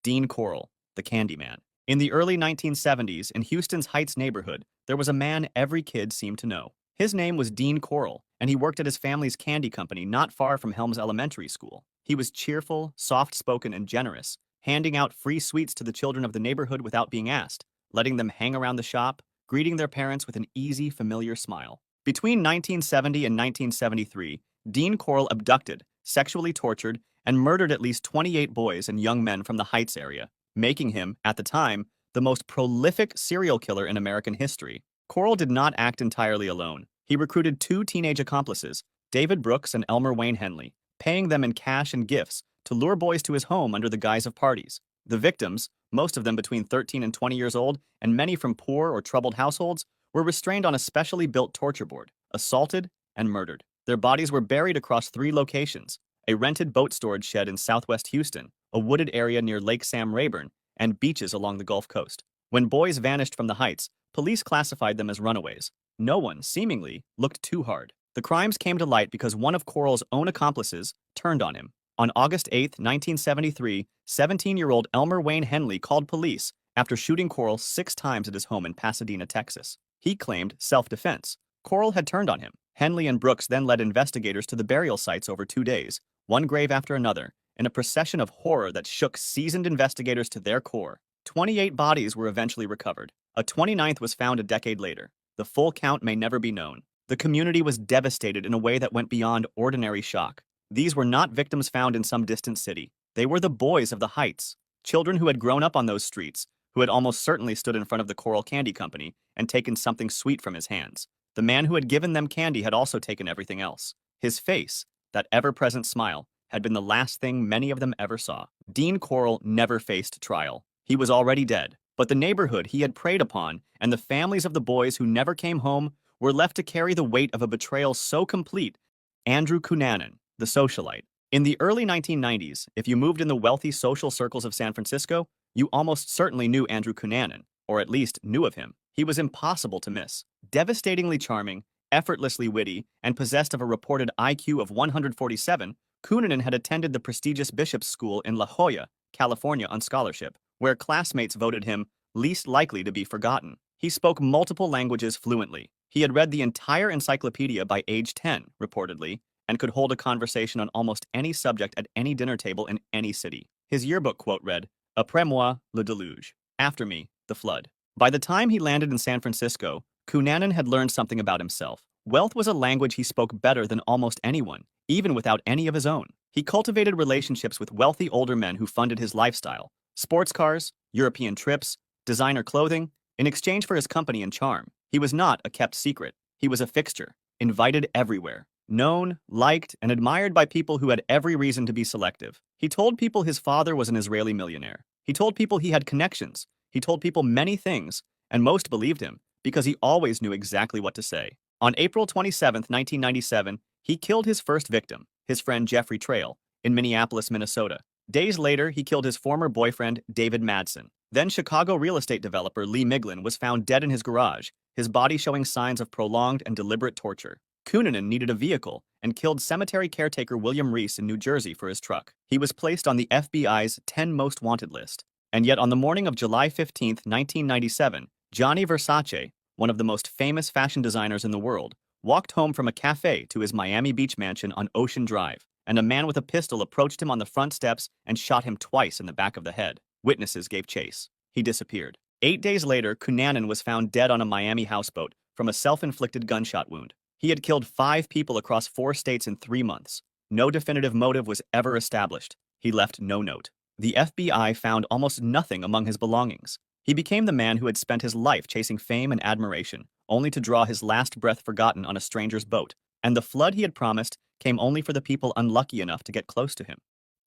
Dean Corll, the Candyman. In the early 1970s, in Houston's Heights neighborhood, there was a man every kid seemed to know. His name was Dean Corll, and he worked at his family's candy company not far from Helms Elementary School. He was cheerful, soft-spoken, and generous, handing out free sweets to the children of the neighborhood without being asked, letting them hang around the shop, greeting their parents with an easy, familiar smile. Between 1970 and 1973, Dean Corll abducted, sexually tortured, and murdered at least 28 boys and young men from the Heights area, making him, at the time, the most prolific serial killer in American history. Corll did not act entirely alone. He recruited two teenage accomplices, David Brooks and Elmer Wayne Henley, paying them in cash and gifts to lure boys to his home under the guise of parties. The victims, most of them between 13 and 20 years old, and many from poor or troubled households, were restrained on a specially built torture board, assaulted, and murdered. Their bodies were buried across three locations: a rented boat storage shed in southwest Houston, a wooded area near Lake Sam Rayburn, and beaches along the Gulf Coast. When boys vanished from the Heights, police classified them as runaways. No one, seemingly, looked too hard. The crimes came to light because one of Corll's own accomplices turned on him. On August 8, 1973, 17-year-old Elmer Wayne Henley called police after shooting Corll 6 times at his home in Pasadena, Texas. He claimed self-defense. Corll had turned on him. Henley and Brooks then led investigators to the burial sites over 2 days, one grave after another, in a procession of horror that shook seasoned investigators to their core. 28 bodies were eventually recovered. A 29th was found a decade later. The full count may never be known. The community was devastated in a way that went beyond ordinary shock. These were not victims found in some distant city. They were the boys of the Heights, children who had grown up on those streets, who had almost certainly stood in front of the Corll Candy Company and taken something sweet from his hands. The man who had given them candy had also taken everything else. His face, that ever-present smile, had been the last thing many of them ever saw. Dean Corll never faced trial. He was already dead, but the neighborhood he had preyed upon and the families of the boys who never came home were left to carry the weight of a betrayal so complete. Andrew Cunanan, the socialite. In the early 1990s, if you moved in the wealthy social circles of San Francisco, you almost certainly knew Andrew Cunanan, or at least knew of him. He was impossible to miss. Devastatingly charming, effortlessly witty, and possessed of a reported IQ of 147, Cunanan had attended the prestigious Bishop's School in La Jolla, California on scholarship, where classmates voted him least likely to be forgotten. He spoke multiple languages fluently. He had read the entire encyclopedia by age 10, reportedly, and could hold a conversation on almost any subject at any dinner table in any city. His yearbook quote read, "Après moi, le déluge." After me, the flood. By the time he landed in San Francisco, Cunanan had learned something about himself. Wealth was a language he spoke better than almost anyone, even without any of his own. He cultivated relationships with wealthy older men who funded his lifestyle: sports cars, European trips, designer clothing, in exchange for his company and charm. He was not a kept secret. He was a fixture, invited everywhere, known, liked, and admired by people who had every reason to be selective. He told people his father was an Israeli millionaire. He told people he had connections. He told people many things, and most believed him, because he always knew exactly what to say. On April 27, 1997, he killed his first victim, his friend Jeffrey Trail, in Minneapolis, Minnesota. Days later, he killed his former boyfriend, David Madsen. Then Chicago real estate developer Lee Miglin was found dead in his garage, his body showing signs of prolonged and deliberate torture. Cunanan needed a vehicle and killed cemetery caretaker William Reese in New Jersey for his truck. He was placed on the FBI's 10 most wanted list. And yet on the morning of July 15, 1997, Gianni Versace, one of the most famous fashion designers in the world, walked home from a cafe to his Miami Beach mansion on Ocean Drive, and a man with a pistol approached him on the front steps and shot him twice in the back of the head. Witnesses gave chase. He disappeared. 8 days later, Cunanan was found dead on a Miami houseboat from a self-inflicted gunshot wound. He had killed 5 people across 4 states in 3 months. No definitive motive was ever established. He left no note. The FBI found almost nothing among his belongings. He became the man who had spent his life chasing fame and admiration, only to draw his last breath forgotten on a stranger's boat. And the flood he had promised came only for the people unlucky enough to get close to him.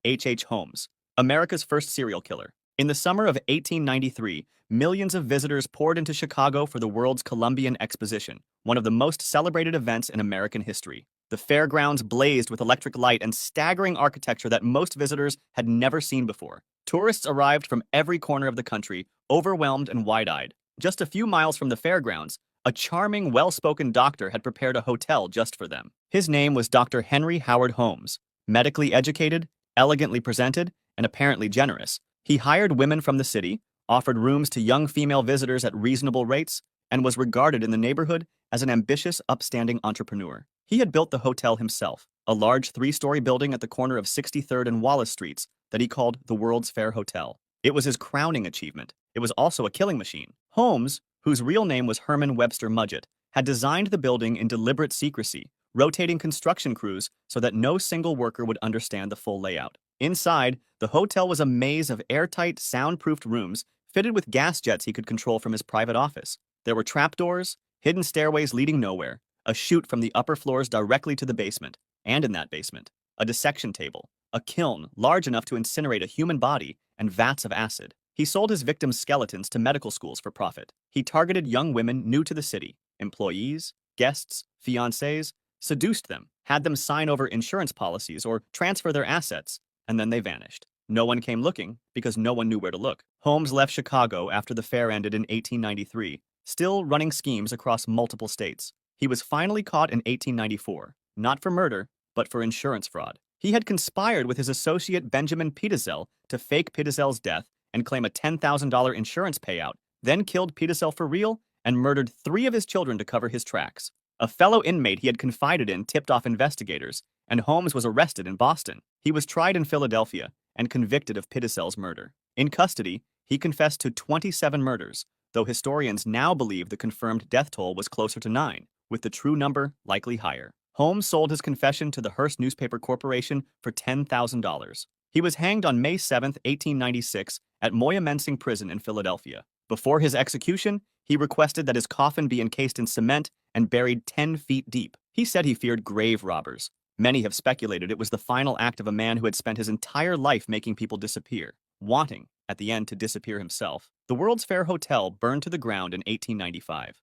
H. Holmes, America's first serial killer. In the summer of 1893, millions of visitors poured into Chicago for the World's Columbian Exposition, one of the most celebrated events in American history. The fairgrounds blazed with electric light and staggering architecture that most visitors had never seen before. Tourists arrived from every corner of the country, overwhelmed and wide-eyed. Just a few miles from the fairgrounds, a charming, well-spoken doctor had prepared a hotel just for them. His name was Dr. Henry Howard Holmes. Medically educated, elegantly presented, and apparently generous, He hired women from the city, offered rooms to young female visitors at reasonable rates, and was regarded in the neighborhood as an ambitious, upstanding entrepreneur. He had built the hotel himself, a large three-story building at the corner of 63rd and Wallace Streets that he called the World's Fair Hotel. It was his crowning achievement. It was also a killing machine. Holmes, whose real name was Herman Webster Mudgett, had designed the building in deliberate secrecy, rotating construction crews so that no single worker would understand the full layout. Inside, the hotel was a maze of airtight, soundproofed rooms fitted with gas jets he could control from his private office. There were trapdoors, hidden stairways leading nowhere, a chute from the upper floors directly to the basement, and in that basement, a dissection table, a kiln large enough to incinerate a human body, and vats of acid. He sold his victims' skeletons to medical schools for profit. He targeted young women new to the city, employees, guests, fiancés, seduced them, had them sign over insurance policies or transfer their assets, and then they vanished. No one came looking because no one knew where to look. Holmes left Chicago after the fair ended in 1893, still running schemes across multiple states. He was finally caught in 1894, not for murder, but for insurance fraud. He had conspired with his associate Benjamin Pitezel to fake Pitezel's death and claim a $10,000 insurance payout, then killed Pitezel for real and murdered 3 of his children to cover his tracks. A fellow inmate he had confided in tipped off investigators, and Holmes was arrested in Boston. He was tried in Philadelphia and convicted of Pitezel's murder. In custody, he confessed to 27 murders, though historians now believe the confirmed death toll was closer to 9, with the true number likely higher. Holmes sold his confession to the Hearst Newspaper Corporation for $10,000. He was hanged on May 7, 1896, at Moyamensing Prison in Philadelphia. Before his execution, he requested that his coffin be encased in cement and buried 10 feet deep. He said he feared grave robbers. Many have speculated it was the final act of a man who had spent his entire life making people disappear, wanting, at the end, to disappear himself. The World's Fair Hotel burned to the ground in 1895.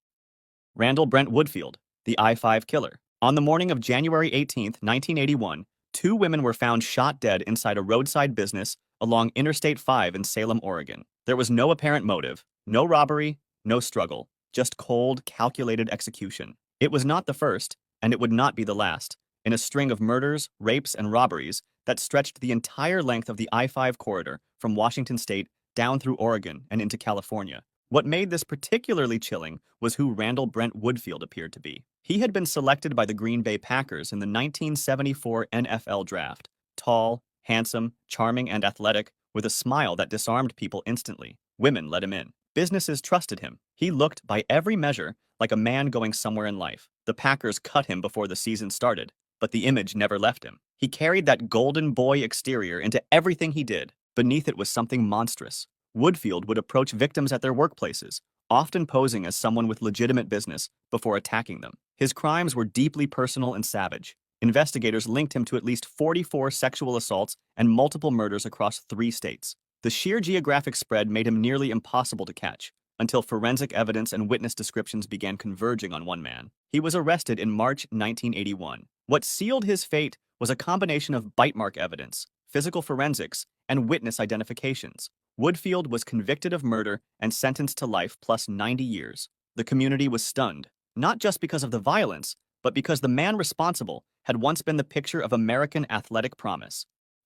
Randall Brent Woodfield, the I-5 killer. On the morning of January 18, 1981, 2 women were found shot dead inside a roadside business along Interstate 5 in Salem, Oregon. There was no apparent motive, no robbery, no struggle, just cold, calculated execution. It was not the first, and it would not be the last, in a string of murders, rapes, and robberies that stretched the entire length of the I-5 corridor from Washington state down through Oregon and into California. What made this particularly chilling was who Randall Brent Woodfield appeared to be. He had been selected by the Green Bay Packers in the 1974 NFL Draft. Tall, handsome, charming, and athletic, with a smile that disarmed people instantly. Women let him in. Businesses trusted him. He looked, by every measure, like a man going somewhere in life. The Packers cut him before the season started, but the image never left him. He carried that golden boy exterior into everything he did. Beneath it was something monstrous. Woodfield would approach victims at their workplaces, often posing as someone with legitimate business before attacking them. His crimes were deeply personal and savage. Investigators linked him to at least 44 sexual assaults and multiple murders across 3 states. The sheer geographic spread made him nearly impossible to catch, until forensic evidence and witness descriptions began converging on one man. He was arrested in March 1981. What sealed his fate was a combination of bite mark evidence, physical forensics, and witness identifications. Woodfield was convicted of murder and sentenced to life plus 90 years. The community was stunned, not just because of the violence, but because the man responsible had once been the picture of American athletic promise.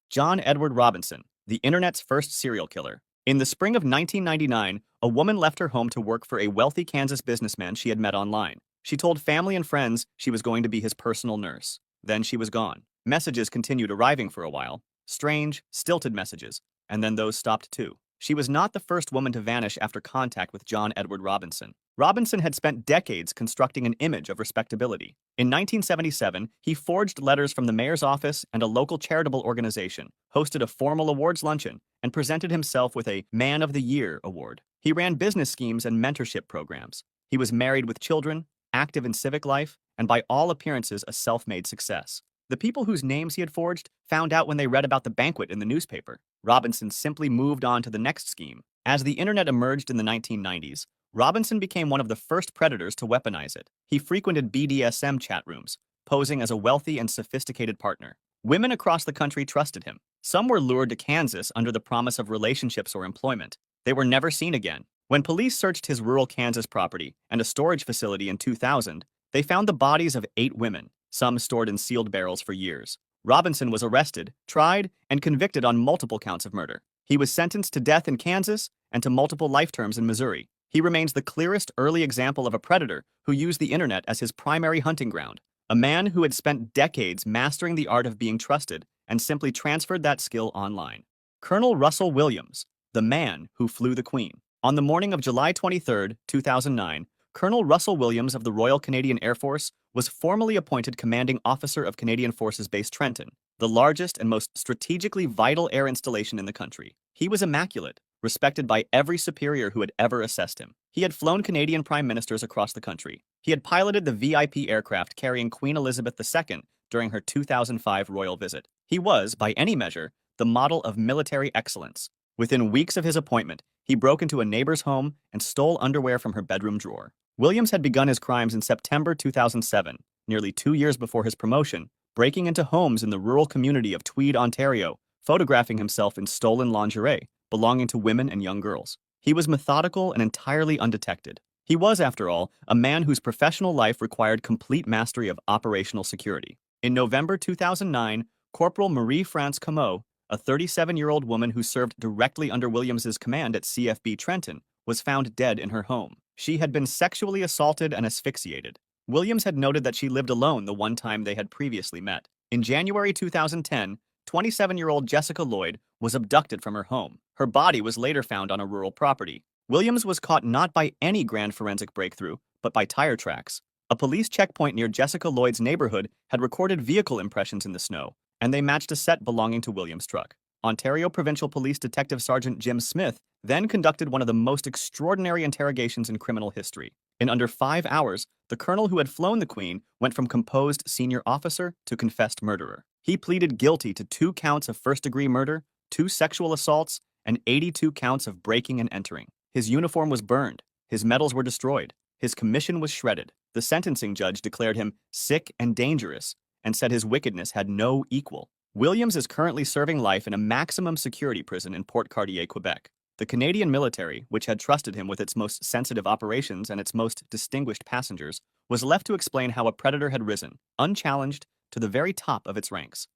John Edward Robinson, the internet's first serial killer. In the spring of 1999, a woman left her home to work for a wealthy Kansas businessman she had met online. She told family and friends she was going to be his personal nurse. Then she was gone. Messages continued arriving for a while. Strange, stilted messages. And then those stopped too. She was not the first woman to vanish after contact with John Edward Robinson. Robinson had spent decades constructing an image of respectability. In 1977, he forged letters from the mayor's office and a local charitable organization, hosted a formal awards luncheon, and presented himself with a Man of the Year award. He ran business schemes and mentorship programs. He was married with children, active in civic life, and by all appearances a self-made success. The people whose names he had forged found out when they read about the banquet in the newspaper. Robinson simply moved on to the next scheme. As the internet emerged in the 1990s, Robinson became one of the first predators to weaponize it. He frequented BDSM chat rooms, posing as a wealthy and sophisticated partner. Women across the country trusted him. Some were lured to Kansas under the promise of relationships or employment. They were never seen again. When police searched his rural Kansas property and a storage facility in 2000, they found the bodies of 8 women, some stored in sealed barrels for years. Robinson was arrested, tried, and convicted on multiple counts of murder. He was sentenced to death in Kansas and to multiple life terms in Missouri. He remains the clearest early example of a predator who used the internet as his primary hunting ground, a man who had spent decades mastering the art of being trusted and simply transferred that skill online. Colonel Russell Williams, the man who flew the Queen. On the morning of July 23, 2009, Colonel Russell Williams of the Royal Canadian Air Force was formally appointed Commanding Officer of Canadian Forces Base Trenton, the largest and most strategically vital air installation in the country. He was immaculate, respected by every superior who had ever assessed him. He had flown Canadian prime ministers across the country. He had piloted the VIP aircraft carrying Queen Elizabeth II during her 2005 royal visit. He was, by any measure, the model of military excellence. Within weeks of his appointment, he broke into a neighbor's home and stole underwear from her bedroom drawer. Williams had begun his crimes in September 2007, nearly 2 years before his promotion, breaking into homes in the rural community of Tweed, Ontario, photographing himself in stolen lingerie belonging to women and young girls. He was methodical and entirely undetected. He was, after all, a man whose professional life required complete mastery of operational security. In November 2009, Corporal Marie-France Comeau, a 37-year-old woman who served directly under Williams's command at CFB Trenton, was found dead in her home. She had been sexually assaulted and asphyxiated. Williams had noted that she lived alone the one time they had previously met. In January 2010, 27-year-old Jessica Lloyd was abducted from her home. Her body was later found on a rural property. Williams was caught not by any grand forensic breakthrough, but by tire tracks. A police checkpoint near Jessica Lloyd's neighborhood had recorded vehicle impressions in the snow, and they matched a set belonging to Williams' truck. Ontario Provincial Police Detective Sergeant Jim Smith then conducted one of the most extraordinary interrogations in criminal history. In under 5 hours, the colonel who had flown the Queen went from composed senior officer to confessed murderer. He pleaded guilty to 2 counts of first-degree murder, 2 sexual assaults, and 82 counts of breaking and entering. His uniform was burned. His medals were destroyed. His commission was shredded. The sentencing judge declared him sick and dangerous and said his wickedness had no equal. Williams is currently serving life in a maximum security prison in Port Cartier, Quebec. The Canadian military, which had trusted him with its most sensitive operations and its most distinguished passengers, was left to explain how a predator had risen, unchallenged, to the very top of its ranks.